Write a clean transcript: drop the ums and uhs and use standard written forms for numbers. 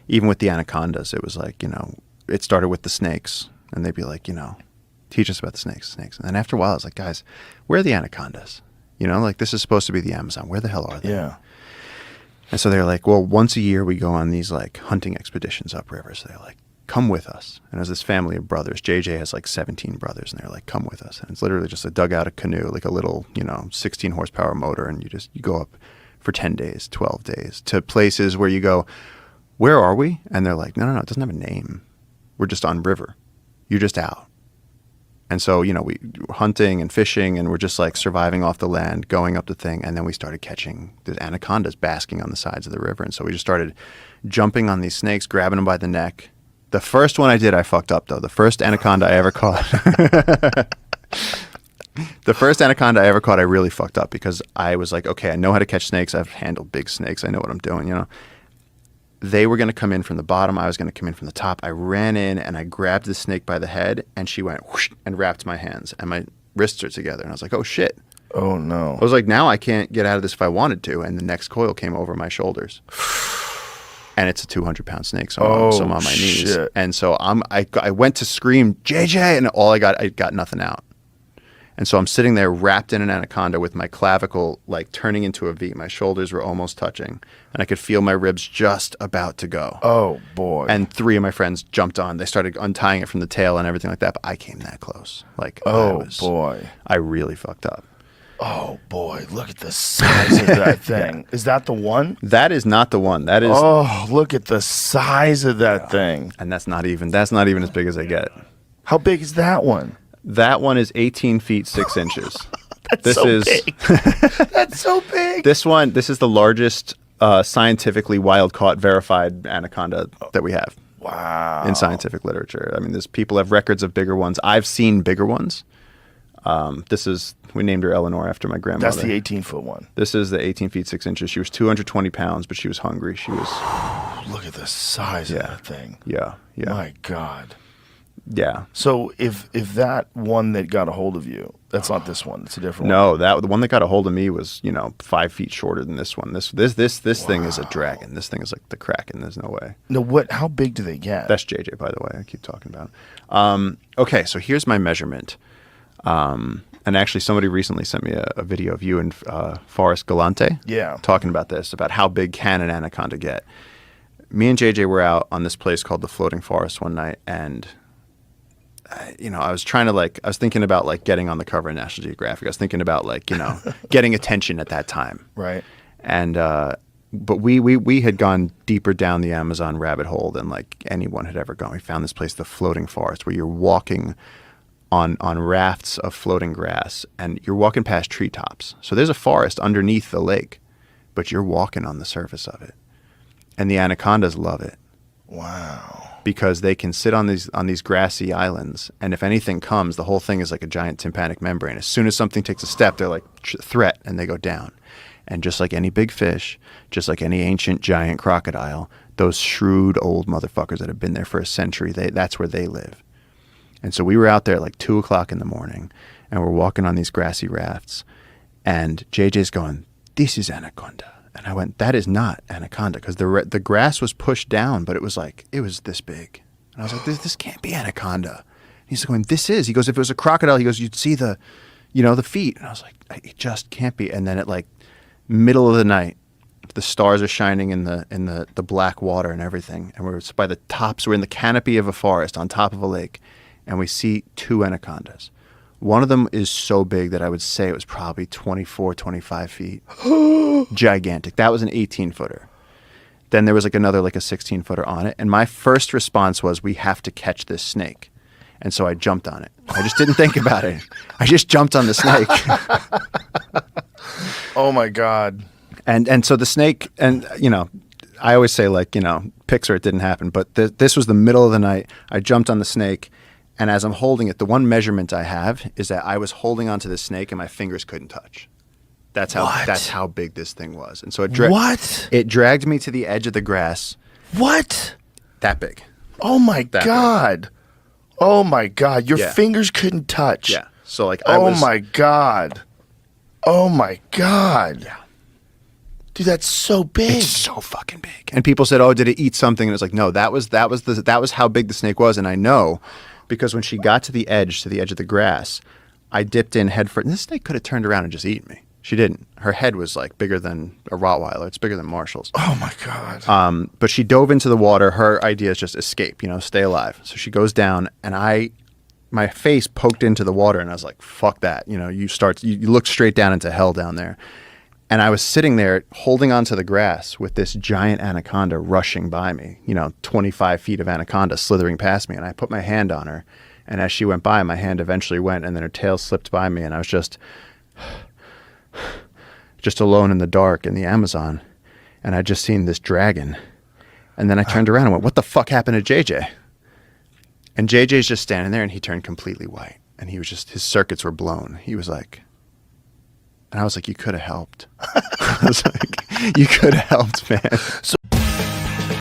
even with the anacondas, it was like, it started with the snakes, and they'd be like, teach us about the snakes. And then after a while, I was like, guys, where are the anacondas? Like this is supposed to be the Amazon. Where the hell are they? Yeah. And so they're like, well, once a year we go on these like hunting expeditions upriver. So they're like, come with us. And there's this family of brothers. JJ has like 17 brothers, and they're like, come with us. And it's literally just a dugout, a canoe, like a little, 16 horsepower motor. And you go up for 10 days, 12 days to places where you go, where are we? And they're like, no, it doesn't have a name. We're just on river. You're just out. And so, we were hunting and fishing, and we're just like surviving off the land, going up the thing. And then we started catching the anacondas basking on the sides of the river. And so we just started jumping on these snakes, grabbing them by the neck. The first one I did, I fucked up though. The first anaconda I ever caught. I really fucked up because I was like, okay, I know how to catch snakes. I've handled big snakes. I know what I'm doing, They were going to come in from the bottom. I was going to come in from the top. I ran in and I grabbed the snake by the head, and she went whoosh and wrapped my hands, and my wrists are together. And I was like, oh shit. Oh no. I was like, now I can't get out of this if I wanted to. And the next coil came over my shoulders. And it's a 200-pound snake, so I'm on my knees. Shit. And so I went to scream, JJ, and I got nothing out. And so I'm sitting there wrapped in an anaconda with my clavicle like turning into a V. My shoulders were almost touching, and I could feel my ribs just about to go. Oh, boy. And 3 of my friends jumped on. They started untying it from the tail and everything like that, but I came that close. Like, boy. I really fucked up. Oh, boy. Look at the size of that thing. Yeah. Is that the one? That is not the one. That is. Oh, look at the size of that thing. And that's not even as big as I get. How big is that one? That one is 18 feet 6 inches. Big. That's so big. This is the largest scientifically wild-caught verified anaconda that we have. Wow. In scientific literature. I mean, people have records of bigger ones. I've seen bigger ones. We named her Eleanor after my grandmother. That's the 18-foot one. This is the 18 feet 6 inches. She was 220 pounds, but she was hungry. She was. Look at the size of that thing. Yeah. My God. Yeah. So if that one that got a hold of you, that's not this one. It's a different one. No, the one that got a hold of me was 5 feet shorter than this one. This thing is a dragon. This thing is like the Kraken. There's no way. No, how big do they get? That's JJ, by the way. I keep talking about it. Okay, so here's my measurement. And actually, somebody recently sent me a video of you and Forrest Galante. Yeah. Talking about this, about how big can an anaconda get. Me and JJ were out on this place called the Floating Forest one night, and I was thinking about getting on the cover of National Geographic. I was thinking about getting attention at that time. Right. And but we had gone deeper down the Amazon rabbit hole than anyone had ever gone. We found this place, the Floating Forest, where you're walking on rafts of floating grass, and you're walking past treetops. So there's a forest underneath the lake, but you're walking on the surface of it. And the anacondas love it. Wow. Because they can sit on these grassy islands, and if anything comes, the whole thing is like a giant tympanic membrane. As soon as something takes a step, they're like, threat, and they go down. And just like any big fish, just like any ancient giant crocodile, those shrewd old motherfuckers that have been there for a century, that's where they live. And so we were out there at 2 o'clock in the morning, and we're walking on these grassy rafts, and JJ's going, this is anaconda. And I went, that is not anaconda, because the grass was pushed down, but it was this big. And I was like, this can't be anaconda. And he's going, this is. He goes, if it was a crocodile, he goes, you'd see the feet. And I was like, it just can't be. And then at middle of the night, the stars are shining in the black water and everything, and we're by the tops. We're in the canopy of a forest on top of a lake, and we see 2 anacondas. One of them is so big that I would say it was probably 24, 25 feet. Gigantic. That was an 18-footer. Then there was another a 16-footer on it. And my first response was, we have to catch this snake. And so I jumped on it. I just didn't think about it. I just jumped on the snake. Oh, my God. And so the snake, and, I always say Pixar, it didn't happen. But this was the middle of the night. I jumped on the snake. And as I'm holding it, the one measurement I have is that I was holding onto the snake and my fingers couldn't touch. That's how big this thing was. And so it dragged me to the edge of the grass. What? That big. Oh my God. Big. Oh my God. Your fingers couldn't touch. Yeah. So my God. Oh my God. Yeah. Dude, that's so big. It's so fucking big. And people said, "Oh, did it eat something?" And it's like, no, that was how big the snake was. And I know because when she got to the edge of the grass, I dipped in head first. And this snake could have turned around and just eaten me. She didn't. Her head was like bigger than a Rottweiler. It's bigger than Marshall's. Oh my God. But she dove into the water. Her idea is just escape, stay alive. So she goes down, and my face poked into the water, and I was like, fuck that. You look straight down into hell down there. And I was sitting there holding onto the grass with this giant anaconda rushing by me, 25 feet of anaconda slithering past me. And I put my hand on her. And as she went by, my hand eventually went, and then her tail slipped by me. And I was just alone in the dark in the Amazon. And I'd just seen this dragon. And then I turned around and went, what the fuck happened to JJ? And JJ's just standing there, and he turned completely white. And he was his circuits were blown. He was like, and I was like, you could have helped. I was like, you could have helped, man. So